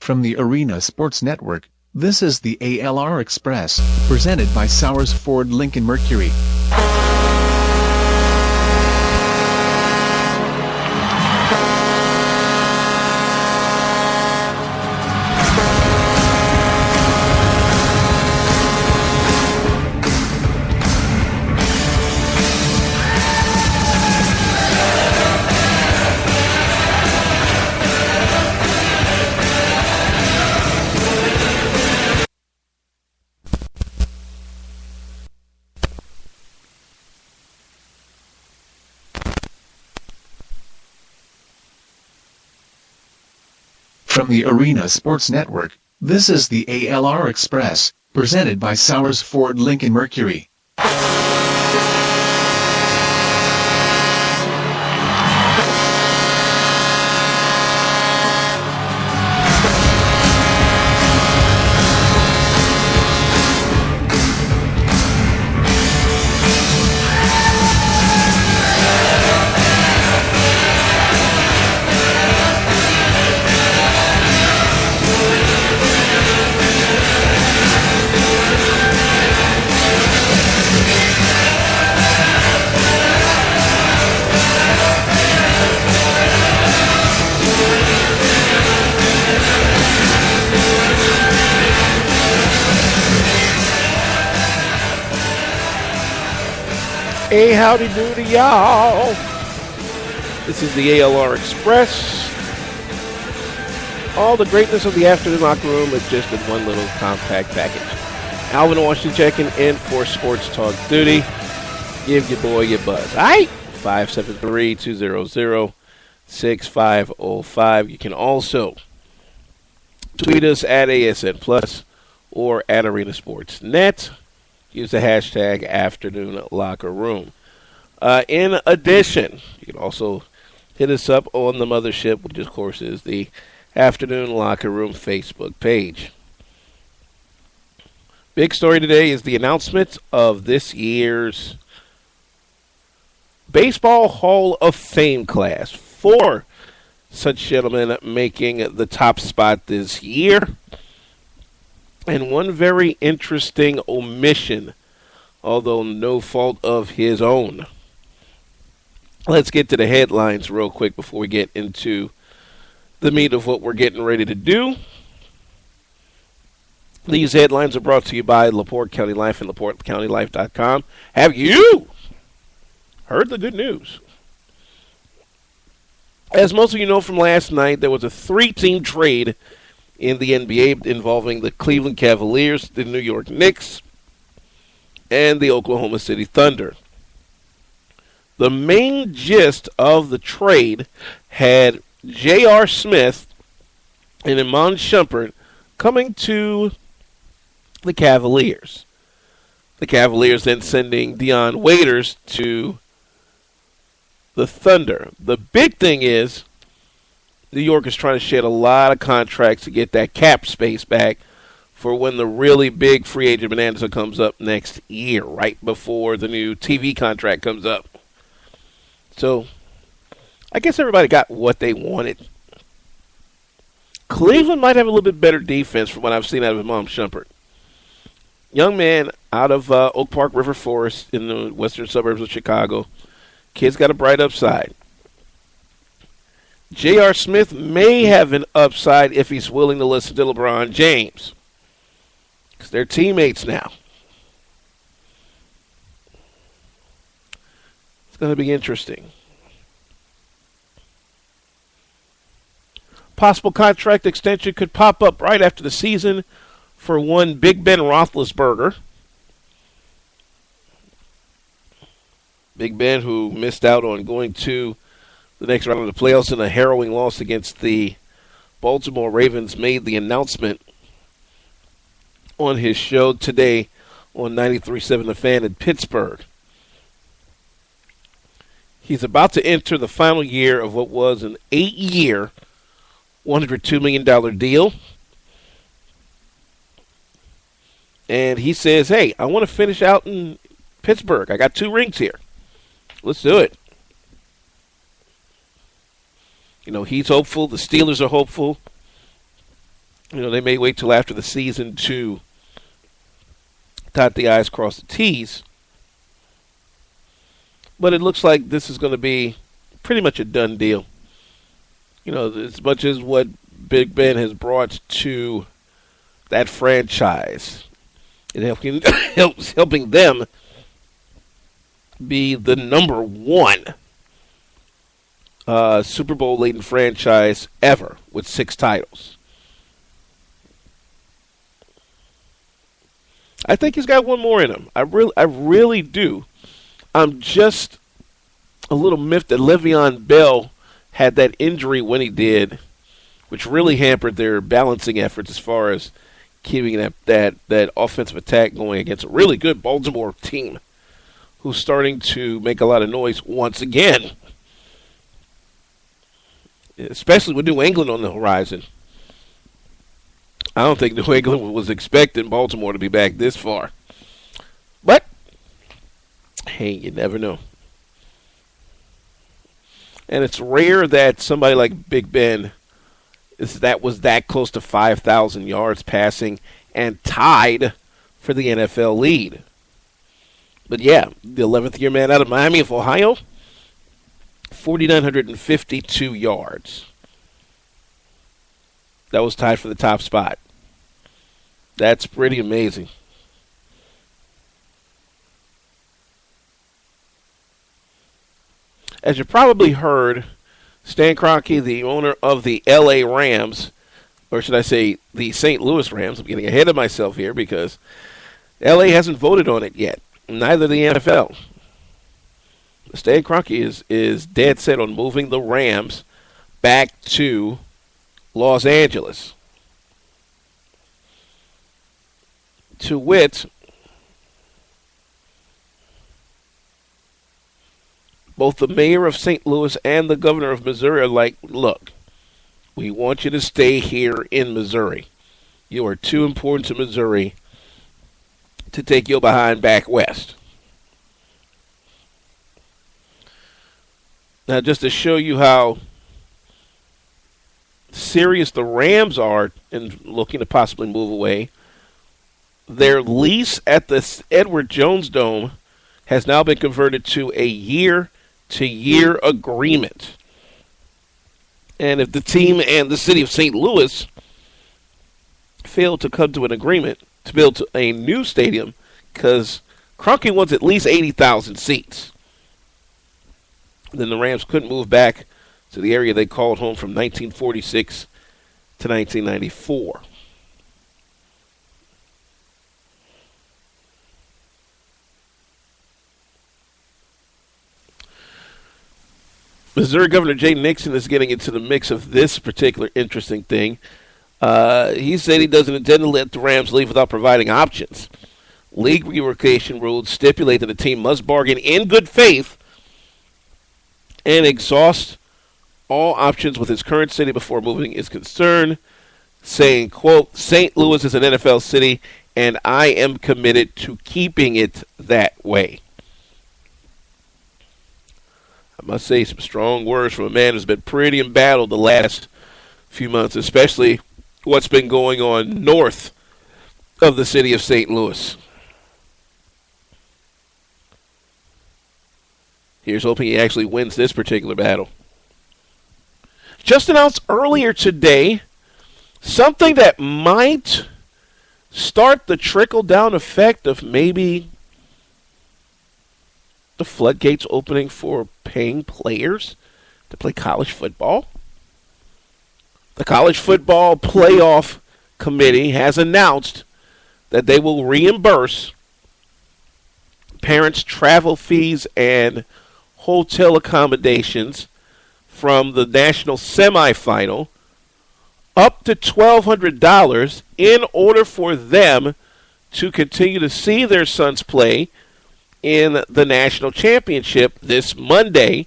From the Arena Sports Network, this is the ALR Express, presented by Sowers Ford Lincoln Mercury. From the Arena Sports Network, this is the ALR Express, presented by Sowers Ford Lincoln Mercury. Hey, howdy doody, y'all. This is the ALR Express. All the greatness of the afternoon locker room is just in one little compact package. Alvin Washington checking in for Sports Talk Duty. Give your boy your buzz. All right? 573-200-6505. You can also tweet us at ASN Plus or at Arena Sports Net. Use the hashtag Afternoon Locker Room. In addition, you can also hit us up on the mothership, which of course is the Afternoon Locker Room Facebook page. Big story today is the announcement of this year's Baseball Hall of Fame class. 4 such gentlemen making the top spot this year. And one very interesting omission, although no fault of his own. Let's get to the headlines real quick before we get into the meat of what we're getting ready to do. These headlines are brought to you by LaPorte County Life and LaPorteCountyLife.com. Have you heard the good news? As most of you know from last night, there was a 3-team trade in the NBA involving the Cleveland Cavaliers, the New York Knicks, and the Oklahoma City Thunder. The main gist of the trade had J.R. Smith and Iman Shumpert coming to the Cavaliers. The Cavaliers then sending Dion Waiters to the Thunder. The big thing is New York is trying to shed a lot of contracts to get that cap space back for when the really big free agent bonanza comes up next year, right before the new TV contract comes up. So, I guess everybody got what they wanted. Cleveland might have a little bit better defense from what I've seen out of Iman Shumpert. Young man out of Oak Park River Forest in the western suburbs of Chicago. Kid's got a bright upside. J.R. Smith may have an upside if he's willing to listen to LeBron James, because they're teammates now. It's going to be interesting. Possible contract extension could pop up right after the season for one Big Ben Roethlisberger. Big Ben, who missed out on going to the next round of the playoffs in a harrowing loss against the Baltimore Ravens, made the announcement on his show today on 93.7 The Fan in Pittsburgh. He's about to enter the final year of what was an 8-year, $102 million deal. And he says, hey, I want to finish out in Pittsburgh. I got 2 rings here. Let's do it. You know, he's hopeful. The Steelers are hopeful. They may wait till after the season to dot the I's, cross the T's. But it looks like this is going to be pretty much a done deal. As much as what Big Ben has brought to that franchise, it helping them be the number one Super Bowl laden franchise ever with 6 titles. I think he's got one more in him. I really do. I'm just a little miffed that Le'Veon Bell had that injury when he did, which really hampered their balancing efforts as far as keeping that offensive attack going against a really good Baltimore team who's starting to make a lot of noise once again, especially with New England on the horizon. I don't think New England was expecting Baltimore to be back this far. But, hey, you never know. And it's rare that somebody like Big Ben was that close to 5,000 yards passing and tied for the NFL lead. But yeah, the 11th year man out of Miami of Ohio, 4,952 yards. That was tied for the top spot. That's pretty amazing. As you probably heard, Stan Kroenke, the owner of the LA Rams, or should I say the St. Louis Rams, I'm getting ahead of myself here because LA hasn't voted on it yet, neither the NFL. Stan Kroenke is dead set on moving the Rams back to Los Angeles. To wit, both the mayor of St. Louis and the governor of Missouri are like, look, we want you to stay here in Missouri. You are too important to Missouri to take your behind back west. Now, just to show you how serious the Rams are in looking to possibly move away, their lease at the Edward Jones Dome has now been converted to a year-to-year agreement. And if the team and the city of St. Louis fail to come to an agreement to build a new stadium, because Kroenke wants at least 80,000 seats, then the Rams couldn't move back to the area they called home from 1946 to 1994. Missouri Governor Jay Nixon is getting into the mix of this particular interesting thing. He said he doesn't intend to let the Rams leave without providing options. League relocation rules stipulate that a team must bargain in good faith and exhaust all options with its current city before moving is concerned, saying, quote, St. Louis is an NFL city, and I am committed to keeping it that way. I must say some strong words from a man who's been pretty embattled the last few months, especially what's been going on north of the city of St. Louis. Here's hoping he actually wins this particular battle. Just announced earlier today, something that might start the trickle-down effect of maybe the floodgates opening for paying players to play college football. The College Football Playoff Committee has announced that they will reimburse parents' travel fees and hotel accommodations from the national semifinal up to $1,200 in order for them to continue to see their sons play in the national championship this Monday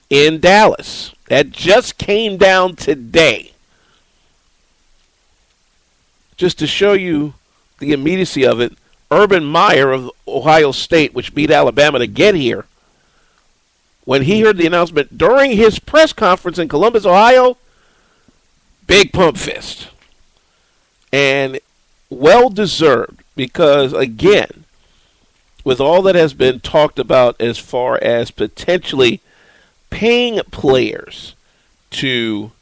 in Dallas. That just came down today. Just to show you the immediacy of it, Urban Meyer of Ohio State, which beat Alabama to get here, when he heard the announcement during his press conference in Columbus, Ohio, big pump fist. And well-deserved because, again, with all that has been talked about as far as potentially paying players to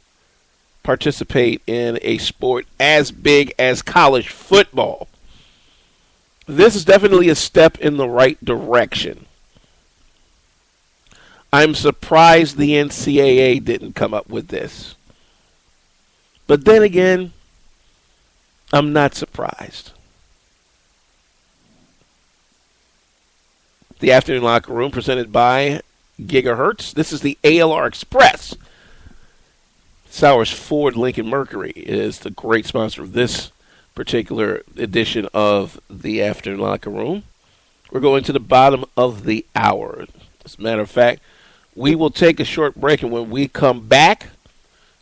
participate in a sport as big as college football, this is definitely a step in the right direction. I'm surprised the NCAA didn't come up with this. But then again, I'm not surprised. The Afternoon Locker Room presented by Gigahertz. This is the ALR Express. Sowers Ford Lincoln Mercury is the great sponsor of this particular edition of the Afternoon Locker Room. We're going to the bottom of the hour. As a matter of fact, we will take a short break, and when we come back,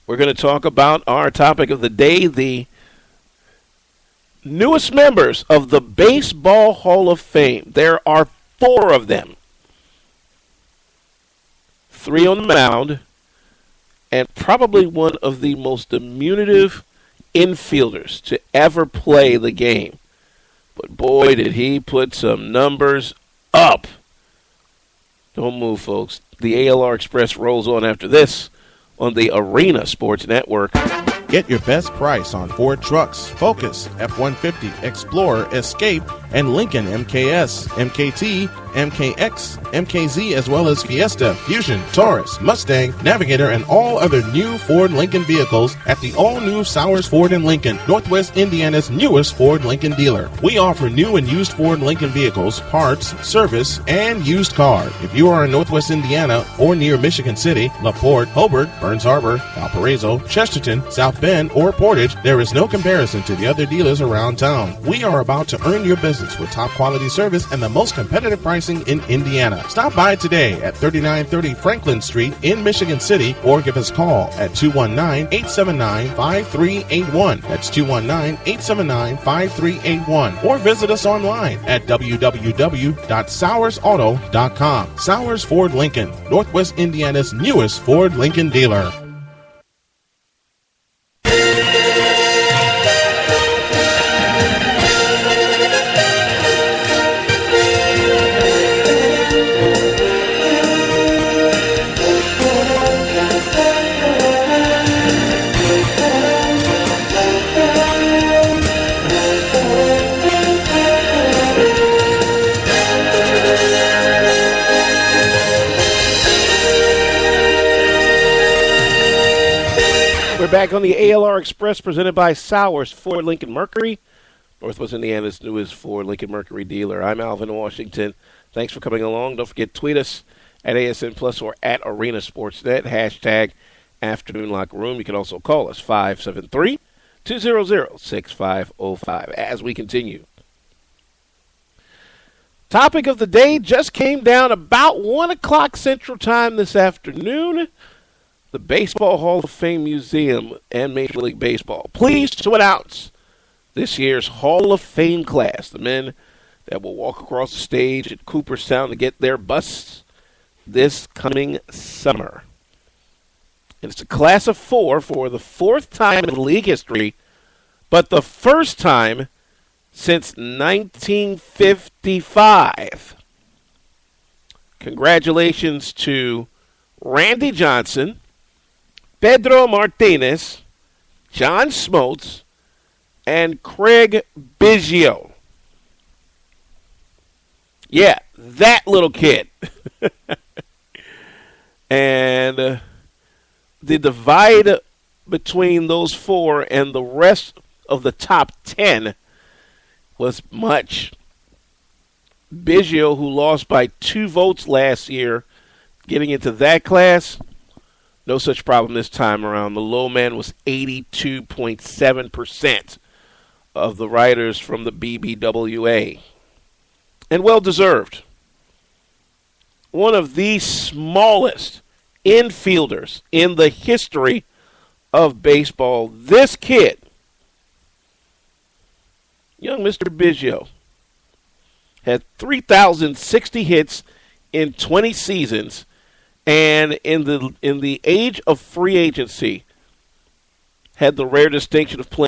we're going to talk about our topic of the day, the newest members of the Baseball Hall of Fame. There are 4 of them. 3 on the mound, and probably one of the most diminutive infielders to ever play the game. But boy, did he put some numbers up. Don't move, folks. The ALR Express rolls on after this on the Arena Sports Network. Get your best price on Ford trucks, Focus, F-150, Explorer, Escape, and Lincoln MKS, MKT, MKX, MKZ, as well as Fiesta, Fusion, Taurus, Mustang, Navigator, and all other new Ford Lincoln vehicles at the all-new Sowers Ford in Lincoln, Northwest Indiana's newest Ford Lincoln dealer. We offer new and used Ford Lincoln vehicles, parts, service, and used car. If you are in Northwest Indiana or near Michigan City, LaPorte, Hobart, Burns Harbor, Valparaiso, Chesterton, South Bend, or Portage, there is no comparison to the other dealers around town. We are about to earn your business with top quality service and the most competitive pricing in Indiana. Stop by today at 3930 Franklin Street in Michigan City or give us a call at 219-879-5381. That's 219-879-5381. Or visit us online at www.sowersauto.com. Sowers Ford Lincoln, Northwest Indiana's newest Ford Lincoln dealer. We're back on the ALR Express presented by Sowers Ford Lincoln Mercury, Northwest Indiana's newest Ford Lincoln Mercury dealer. I'm Alvin Washington. Thanks for coming along. Don't forget, tweet us at ASN Plus or at Arena Sportsnet, hashtag Afternoon Locker Room. You can also call us 573-200-6505 as we continue. Topic of the day just came down about 1 o'clock Central Time this afternoon. The Baseball Hall of Fame Museum and Major League Baseball pleased to announce this year's Hall of Fame class, the men that will walk across the stage at Cooperstown to get their busts this coming summer. And it's a class of 4 for the 4th time in league history, but the first time since 1955. Congratulations to Randy Johnson, Pedro Martinez, John Smoltz, and Craig Biggio. Yeah, that little kid. And the divide between those 4 and the rest of the top 10 was much. Biggio, who lost by 2 votes last year, getting into that class, no such problem this time around. The low man was 82.7% of the writers from the BBWA. And well-deserved. One of the smallest infielders in the history of baseball. This kid, young Mr. Biggio, had 3,060 hits in 20 seasons. And in the age of free agency, had the rare distinction of playing